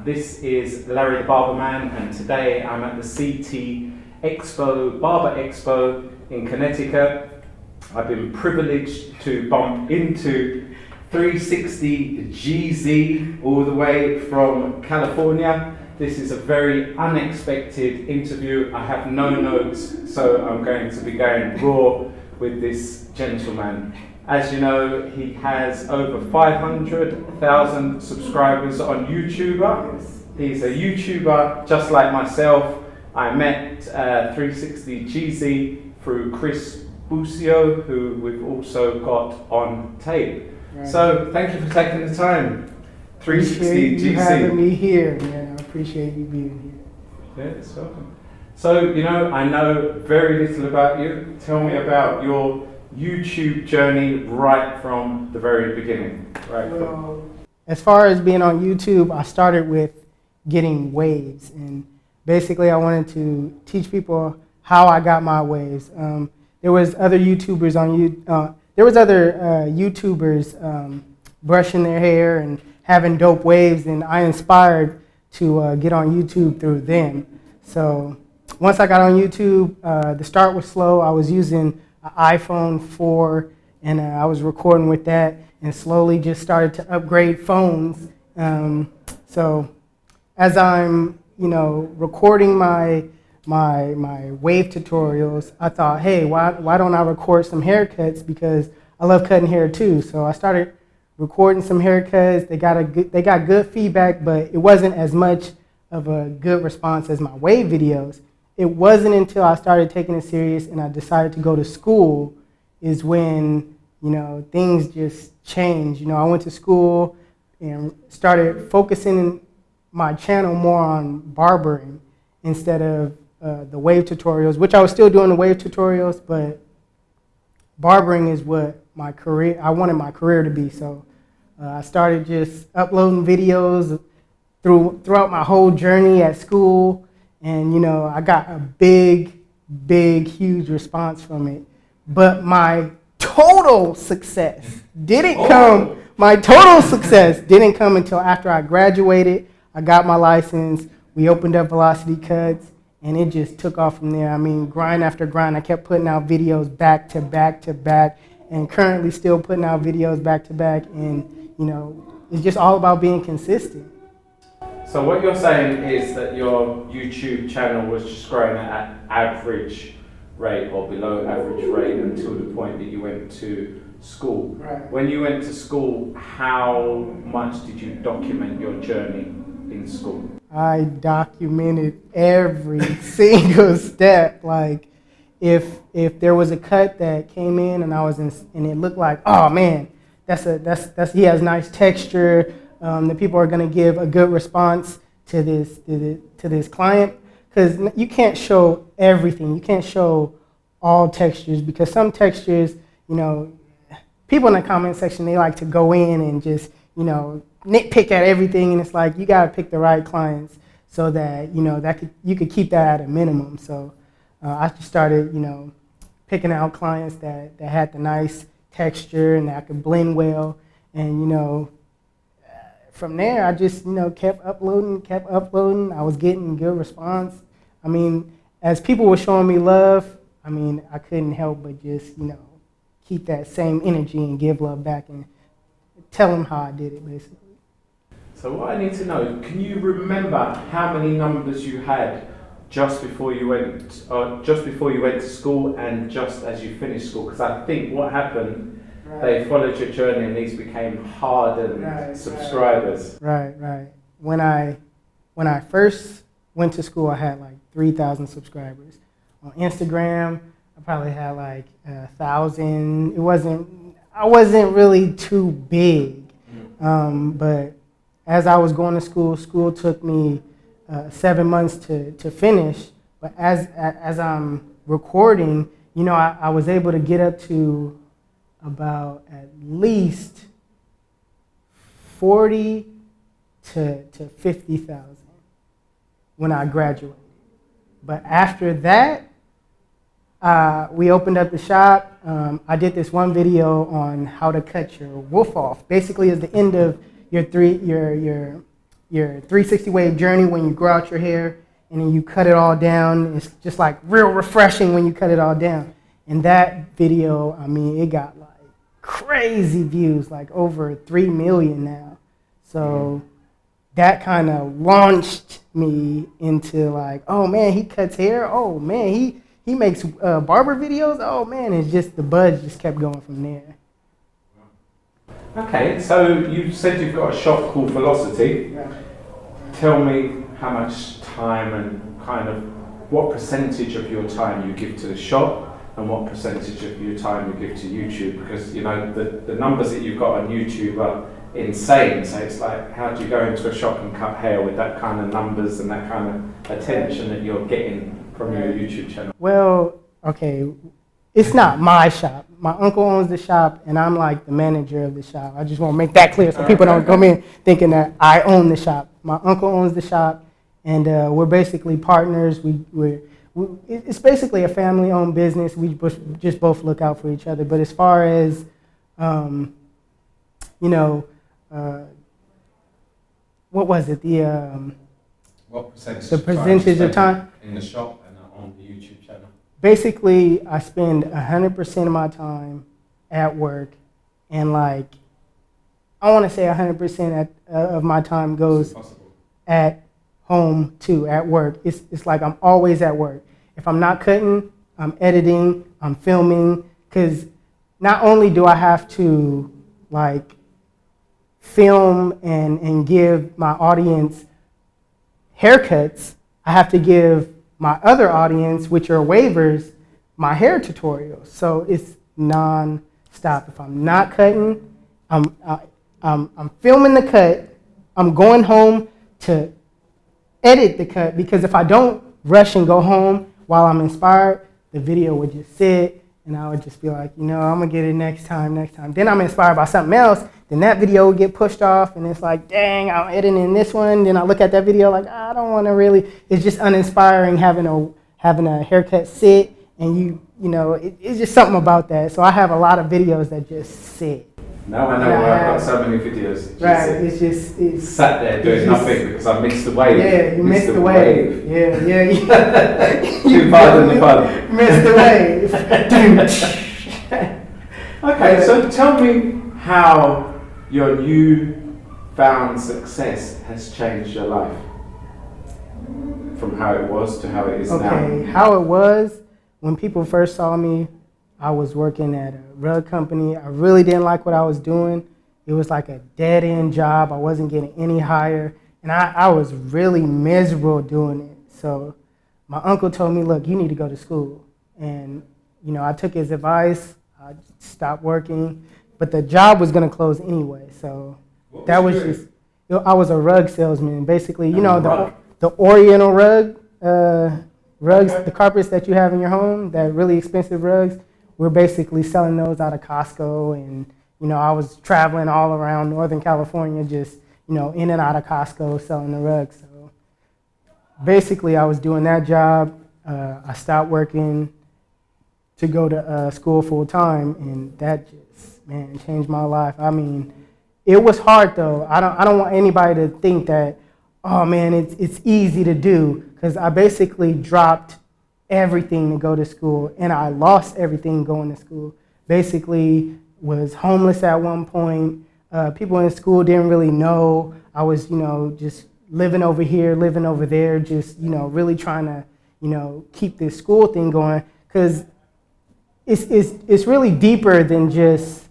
This is Larry the Barberman, and today I'm at the CT Expo, Barber Expo in Connecticut. I've been privileged to bump into 360Jeezy all the way from California. This is a very unexpected interview. I have no notes, so I'm going to be going raw with this gentleman. As you know, he has over 500,000 subscribers on YouTube. He's a YouTuber just like myself. I met 360Jeezy through Chris Busio, who we've also got on tape. Right. So thank you for taking the time. 360Jeezy. You having me here, man. I appreciate you being here. Yeah, it's welcome. So, you know, I know very little about you. Tell me about your YouTube journey right from the very beginning. Well, as far as being on YouTube, I started with getting waves, and basically I wanted to teach people how I got my waves. There was other YouTubers YouTubers brushing their hair and having dope waves, and I inspired to get on YouTube through them. So once I got on YouTube, the start was slow. I was using an iPhone 4, and I was recording with that, and slowly just started to upgrade phones. So as I'm, recording my wave tutorials, I thought, hey, why don't I record some haircuts, because I love cutting hair too. So I started recording some haircuts. They got good feedback, but it wasn't as much of a good response as my wave videos. It wasn't until I started taking it serious and I decided to go to school is when, things just changed. I went to school and started focusing my channel more on barbering instead of the wave tutorials, which I was still doing the wave tutorials, but barbering is what I wanted my career to be. So I started just uploading videos throughout my whole journey at school. And, I got a big, huge response from it. But my total success didn't come until after I graduated. I got my license. We opened up Velocity Cuts, and it just took off from there. I mean, grind after grind. I kept putting out videos back to back to back, and currently still putting out videos back to back. And, it's just all about being consistent. So what you're saying is that your YouTube channel was just growing at an average rate or below average rate until the point that you went to school. Right. When you went to school, how much did you document your journey in school? I documented every single step. Like if there was a cut that came in and and it looked like, oh man, he has nice texture. The people are going to give a good response to this client, because you can't show everything. You can't show all textures, because some textures, people in the comment section, they like to go in and just, nitpick at everything, and it's like you got to pick the right clients so that, you could keep that at a minimum. So I just started, picking out clients that had the nice texture and that I could blend well, and, from there, I just, kept uploading. I was getting good response. I mean, as people were showing me love, I couldn't help but just, keep that same energy and give love back and tell them how I did it, basically. So what I need to know, can you remember how many numbers you had just before you went to school and just as you finished school? Because I think what happened, they followed your journey and these became hardened subscribers. Right. When I first went to school, I had like 3,000 subscribers. On Instagram, I probably had like 1,000. I wasn't really too big. But as I was going to school took me 7 months to finish. But as I'm recording, I was able to get up to about at least 40 to 50,000 when I graduated. But after that, we opened up the shop. I did this one video on how to cut your wolf off. Basically, it's the end of your your 360 wave journey when you grow out your hair and then you cut it all down. It's just like real refreshing when you cut it all down. And that video, I mean, it got like crazy views, like over 3 million now. So that kind of launched me into like, oh man, he cuts hair. Oh man, he makes barber videos. Oh man, it's just the buzz just kept going from there. Okay, so you said you've got a shop called Velocity. Yeah. Tell me how much time and kind of what percentage of your time you give to the shop and what percentage of your time you give to YouTube, because you know the numbers that you've got on YouTube are insane. So it's like, how do you go into a shop and cut hair with that kind of numbers and that kind of attention that you're getting from your YouTube channel? Well, okay, it's not my shop. My uncle owns the shop, and I'm like the manager of the shop. I just want to make that clear so people don't come in thinking that I own the shop. My uncle owns the shop, and we're basically partners. It's basically a family-owned business. We just both look out for each other. But as far as, you know, what was it? What percentage? The percentage of time in the shop and on the YouTube channel. Basically, I spend 100% of my time at work, and like, I want to say 100% of my time goes at home too, at work. It's like I'm always at work. If I'm not cutting, I'm editing, I'm filming, because not only do I have to like film and give my audience haircuts, I have to give my other audience, which are waivers, my hair tutorials. So it's non-stop. If I'm not cutting, I'm filming the cut, I'm going home to edit the cut, because if I don't rush and go home while I'm inspired, the video would just sit and I would just be like, you know, I'm gonna get it next time. Then I'm inspired by something else, then that video would get pushed off, and it's like, dang, I'm editing this one. Then I look at that video like, I don't want to really. It's just uninspiring having a haircut sit, and you know, it's just something about that. So I have a lot of videos that just sit. Now I know why I've got so many videos. Right, it's sat there doing nothing because I missed the wave. Yeah, you missed the wave. Yeah. You pardon the pun. Missed the wave. Okay, so tell me how your newfound success has changed your life from how it was to how it is now. Okay, how it was when people first saw me, I was working at a rug company. I really didn't like what I was doing. It was like a dead-end job. I wasn't getting any higher, and I was really miserable doing it. So my uncle told me, look, you need to go to school. And you know, I took his advice. I stopped working, but the job was going to close anyway. So that was just, I was a rug salesman. Basically, you know, the Oriental rug, rugs, the carpets that you have in your home, that really expensive rugs, we're basically selling those out of Costco. And, you know, I was traveling all around Northern California, just, you know, in and out of Costco selling the rugs. So basically, I was doing that job. I stopped working to go to school full time, and that just, man, changed my life. I mean, it was hard though. I don't want anybody to think that, oh man, it's easy to do, because I basically dropped everything to go to school, and I lost everything going to school. Basically, was homeless at one point. People in school didn't really know. I was, you know, just living over here, living over there, just, you know, really trying to, you know, keep this school thing going, because it's really deeper than just,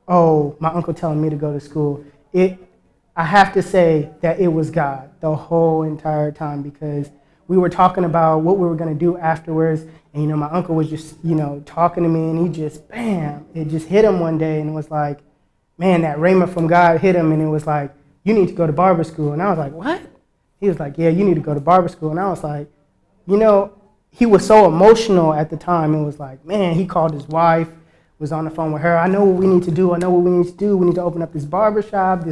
oh, my uncle telling me to go to school. I have to say that it was God the whole entire time, because we were talking about what we were going to do afterwards, and, you know, my uncle was just, you know, talking to me, and he just, bam, it just hit him one day, and it was like, man, that rhema from God hit him, and it was like, you need to go to barber school. And I was like, what? He was like, yeah, you need to go to barber school. And I was like, you know, he was so emotional at the time. It was like, man, he called his wife, was on the phone with her. I know what we need to do. We need to open up this barber shop.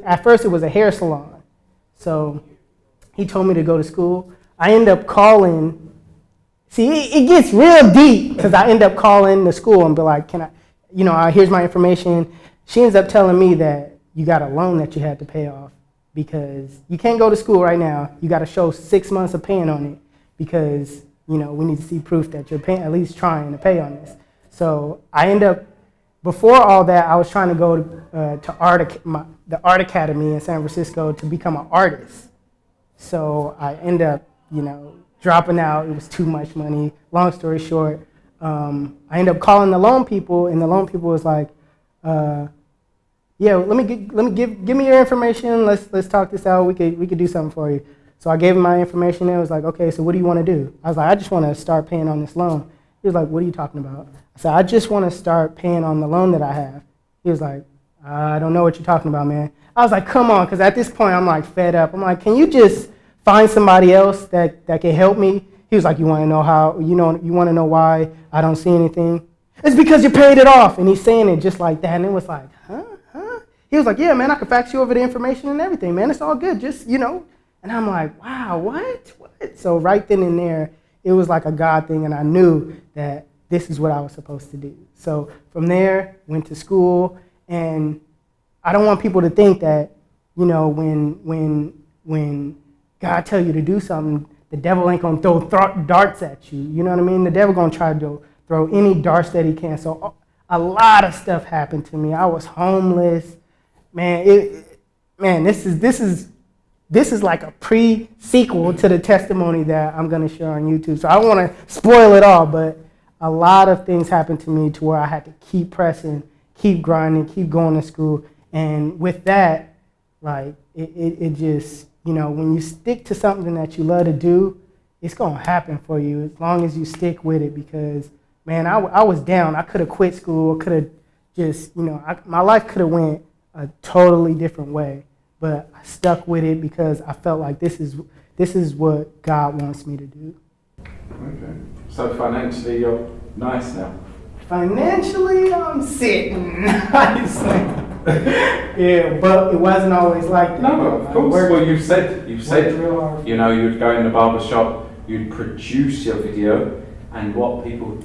At first it was a hair salon. So he told me to go to school. I end up calling. See, it gets real deep, because I end up calling the school and be like, can I, you know, here's my information. She ends up telling me that you got a loan that you had to pay off. because you can't go to school right now. You got to show 6 months of paying on it because, you know, we need to see proof that you're paying, at least trying to pay on this. So I end up, before all that, I was trying to go to the Art Academy in San Francisco to become an artist. So I end up, you know, dropping out. It was too much money. Long story short, I end up calling the loan people, and the loan people was like, "Yeah, give me your information. Let's talk this out. We could do something for you." So I gave him my information, and it was like, "Okay, so what do you want to do?" I was like, "I just want to start paying on this loan." He was like, "What are you talking about?" I said, "I just want to start paying on the loan that I have." He was like, "I don't know what you're talking about, man." I was like, "Come on," because at this point I'm like fed up. I'm like, "Can you just find somebody else that can help me?" He was like, "You want to know how? You want to know why I don't see anything?" "It's because you paid it off." And he's saying it just like that, and it was like, huh? He was like, "Yeah, man, I can fax you over the information and everything, man. It's all good. Just, you know." And I'm like, wow, what? So right then and there, it was like a God thing, and I knew that this is what I was supposed to do. So from there, went to school, and I don't want people to think that, you know, when God tell you to do something, the devil ain't gonna throw darts at you. You know what I mean? The devil gonna try to throw any darts that he can. So a lot of stuff happened to me. I was homeless, man. This is like a pre-sequel to the testimony that I'm gonna share on YouTube. So I don't wanna spoil it all, but a lot of things happened to me to where I had to keep pressing, keep grinding, keep going to school. And with that, like, it just, you know, when you stick to something that you love to do, it's gonna happen for you as long as you stick with it. Because, man, I was down. I could have quit school. Could have just, you know, my life could have went a totally different way. But I stuck with it because I felt like this is what God wants me to do. Okay. So financially, you're nice now. Financially, I'm sitting nicely. Yeah, but it wasn't always like that. No, of course. Well, you've said, real hard. you know, you'd go in the barber shop, you'd produce your video, and what people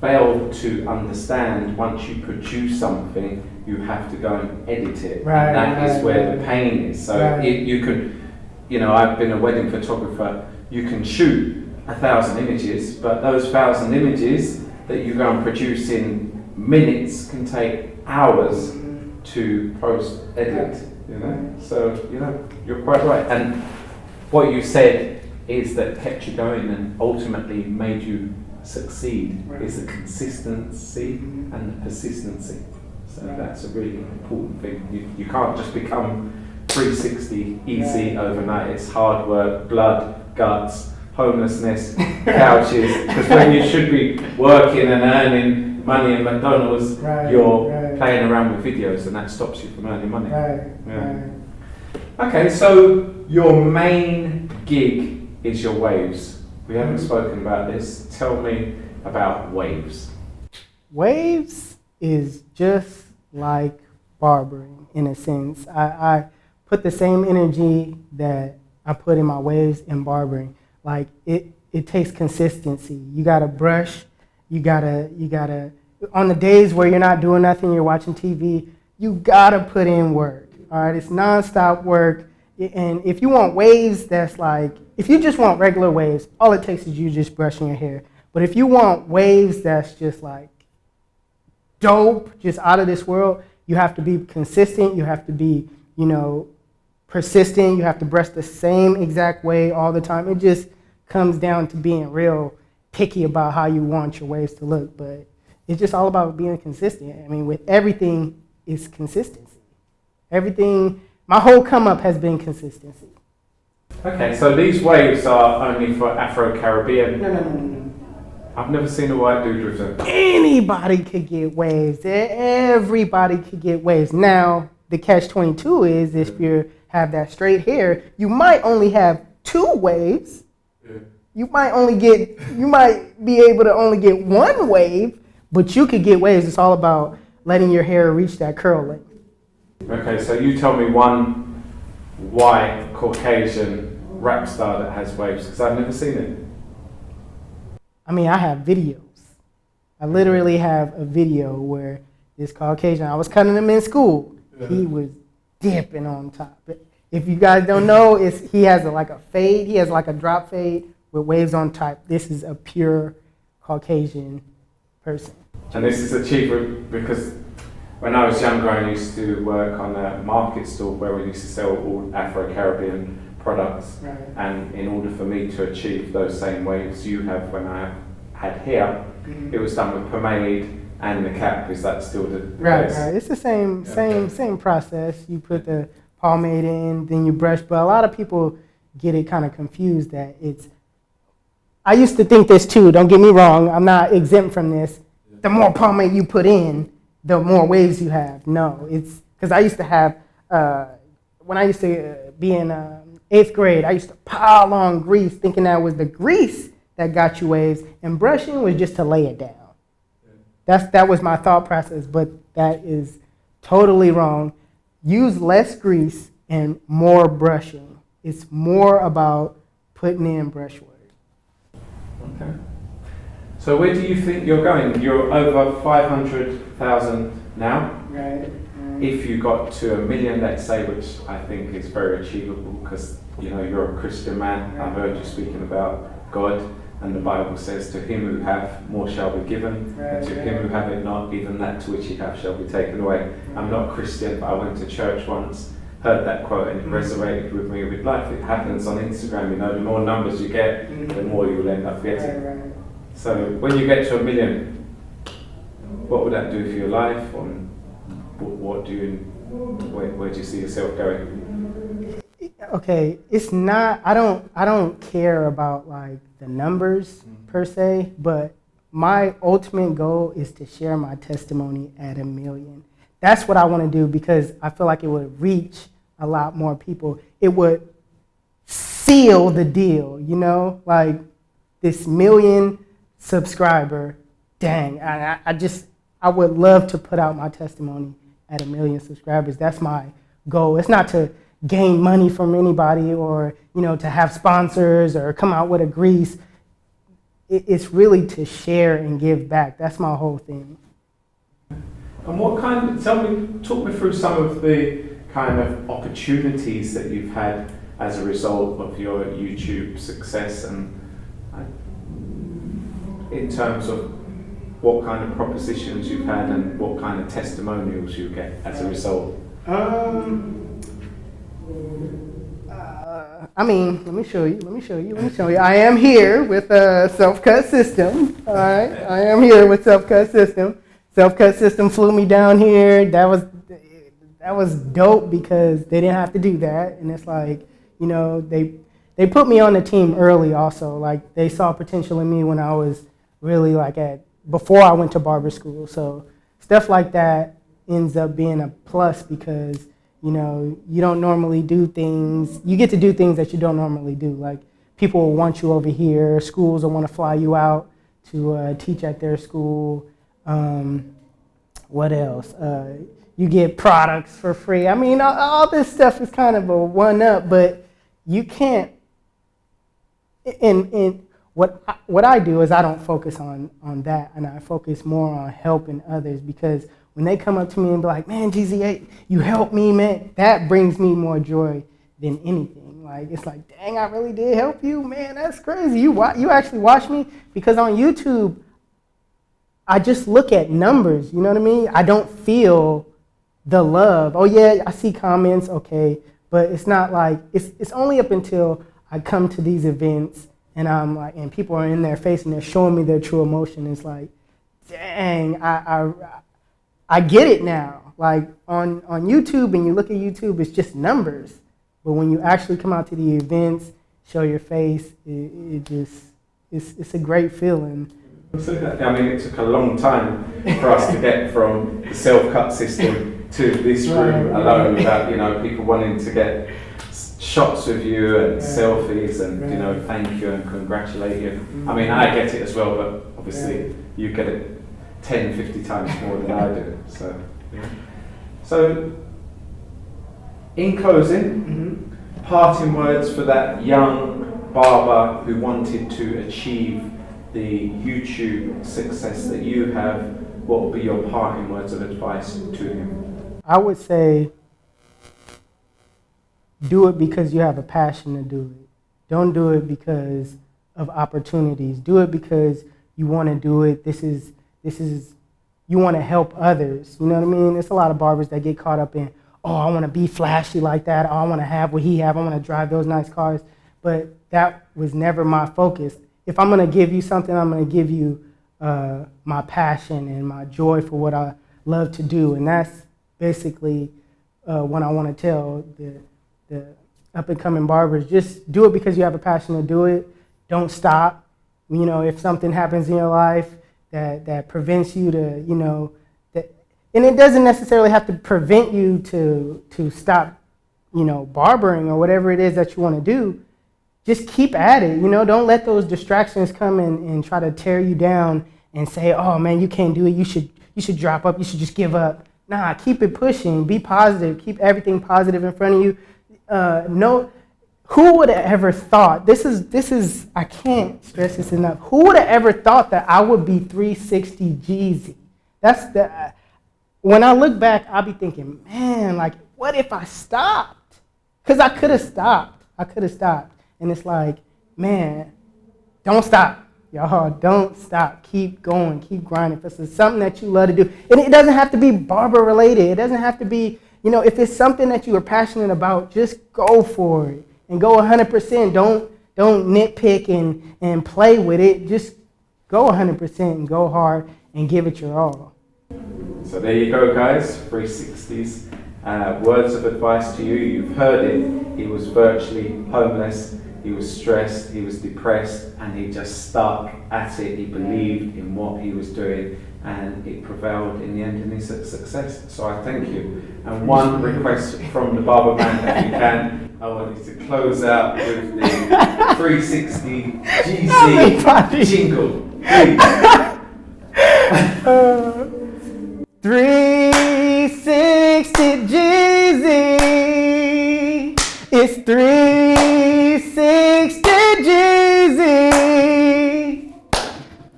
fail to understand, once you produce something, you have to go and edit it. Right, and that is right, where right. the pain is. So Right. you can, you know, I've been a wedding photographer, you can shoot 1,000 images, but those 1,000 images that you go and produce in minutes can take hours to post edit, you know. So, you know, you're quite right. And what you said is that kept you going and ultimately made you succeed is the consistency and the persistency. So that's a really important thing. You can't just become 360 easy overnight. It's hard work, blood, guts, homelessness, couches. Because when you should be working and earning money in McDonald's, you're playing around with videos, and that stops you from earning money. Yeah. Okay, so your main gig is your waves. We haven't spoken about this. Tell me about waves. Waves is just like barbering in a sense. I put the same energy that I put in my waves in barbering. Like it takes consistency. You gotta brush. You gotta. On the days where you're not doing nothing, you're watching TV. You gotta put in work. All right, it's nonstop work. And if you want waves, that's like, if you just want regular waves, all it takes is you just brushing your hair. But if you want waves that's just like dope, just out of this world, you have to be consistent. You have to be, you know, persistent. You have to brush the same exact way all the time. It just comes down to being real picky about how you want your waves to look. But it's just all about being consistent. I mean, with everything, it's consistency. Everything, my whole come up has been consistency. Okay, so these waves are only for Afro-Caribbean. No. I've never seen a white dude with them. Anybody could get waves. Everybody could get waves. Now, the catch-22 is if you have that straight hair, you might only have 2 waves. Yeah. You might be able to only get 1 wave, but you could get waves. It's all about letting your hair reach that curl length. Okay, so you tell me one white Caucasian rap star that has waves, because I've never seen it. I mean, I have videos. I literally have a video where this Caucasian, I was cutting him in school. Yeah. He was dipping on top. If you guys don't know, he has like a fade. He has like a drop fade with waves on top. This is a pure Caucasian person. And this is achieved because when I was younger, I used to work on a market stall where we used to sell all Afro-Caribbean products. Right. And in order for me to achieve those same waves you have when I had here, it was done with pomade and the cap. Is that still the case? Right. It's the same process. You put the pomade in, then you brush. But a lot of people get it kind of confused that it's. I used to think this too. Don't get me wrong. I'm not exempt from this. The more pomade you put in, the more waves you have. No, it's because I used to have when I used to be in 8th grade. I used to pile on grease, thinking that was the grease that got you waves, and brushing was just to lay it down. That was my thought process, but that is totally wrong. Use less grease and more brushing. It's more about putting in brushwork. Okay. So where do you think you're going? You're over 500,000 now. Right. If you got to 1 million, let's say, which I think is very achievable because you're a Christian man. Right. I've heard you speaking about God, and the Bible says, "To him who hath, more shall be given, and to him who hath not, even that to which he hath shall be taken away." I'm not Christian, but I went to church once, heard that quote, and it resonated with me with life. It happens on Instagram. The more numbers you get, the more you will end up getting. Right. So when you get to 1 million, what would that do for your life? And what do you, where do you see yourself going? Okay, it's not. I don't care about like the numbers per se, but my ultimate goal is to share my testimony at 1 million. That's what I want to do because I feel like it would reach a lot more people. It would seal the deal, like this 1 million subscriber. Dang, I would love to put out my testimony at 1 million subscribers. That's my goal. It's not to gain money from anybody or, to have sponsors or come out with a grease. It's really to share and give back. That's my whole thing. And talk me through some of the kind of opportunities that you've had as a result of your YouTube success, and in terms of what kind of propositions you've had and what kind of testimonials you get as a result. Let me show you. I am here with a self-cut system. All right, I am here with self-cut system. Self-cut system flew me down here. That was dope because they didn't have to do that, and it's like, they put me on the team early. Also, like they saw potential in me when I was really before I went to barber school. So stuff like that ends up being a plus because you don't normally do things. You get to do things that you don't normally do. Like people will want you over here. Schools will want to fly you out to teach at their school. What else? You get products for free. I mean, all this stuff is kind of a one-up, but you can't. And what I do is I don't focus on that, and I focus more on helping others because when they come up to me and be like, "Man, Jeezy, you helped me, man," that brings me more joy than anything. Like it's like, "Dang, I really did help you, man. That's crazy. You actually watch me," because on YouTube, I just look at numbers. You know what I mean? I don't feel the love. Oh yeah, I see comments, okay, but it's not like it's only up until I come to these events and I'm like, and people are in their face and they're showing me their true emotion. It's like, dang, I get it now. Like on YouTube, and you look at YouTube, it's just numbers. But when you actually come out to the events, show your face, it's a great feeling. I mean, it took a long time for us to get from the self-cut system to this room alone without, people wanting to get shots with you and selfies and, thank you and congratulate you. I mean, I get it as well, but obviously you get it 10, 50 times more than I do. So in closing, parting words for that young barber who wanted to achieve the YouTube success that you have, what would be your parting words of advice to him? I would say do it because you have a passion to do it. Don't do it because of opportunities. Do it because you want to do it. This is you want to help others. You know what I mean? There's a lot of barbers that get caught up in, oh, I want to be flashy like that. Oh, I want to have what he have. I want to drive those nice cars. But that was never my focus. If I'm going to give you something, I'm going to give you my passion and my joy for what I love to do. And that's basically what I want to tell the up-and-coming barbers. Just do it because you have a passion to do it. Don't stop. You know, if something happens in your life that prevents you to, you know, and it doesn't necessarily have to prevent you to stop, you know, barbering or whatever it is that you want to do. Just keep at it, you know. Don't let those distractions come and try to tear you down and say, oh man, you can't do it. You should drop up. You should just give up. Nah, keep it pushing. Be positive. Keep everything positive in front of you. Who would have ever thought, this is, I can't stress this enough. Who would have ever thought that I would be 360Jeezy? When I look back, I'll be thinking, man, like, what if I stopped? Because I could have stopped. And it's like, man, don't stop. Y'all, don't stop. Keep going. Keep grinding. If it's something that you love to do, and it doesn't have to be barber related. It doesn't have to be, you know, if it's something that you are passionate about, just go for it and go 100%. Don't nitpick and play with it. Just go 100% and go hard and give it your all. So there you go, guys. 360's words of advice to you. You've heard it. He was virtually homeless. He was stressed, he was depressed, and he just stuck at it. He believed in what he was doing, and it prevailed in the end in his success. So I thank you. And one request from the Barberman, if you can, I want you to close out with the 360Jeezy jingle, please. 360Jeezy, it's 360Jeezy,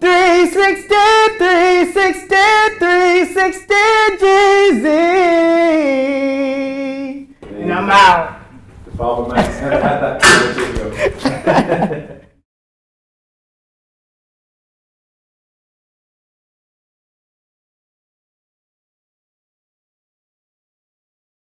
360Jeezy, and I'm out. The Barberman's never had that kind of jingle.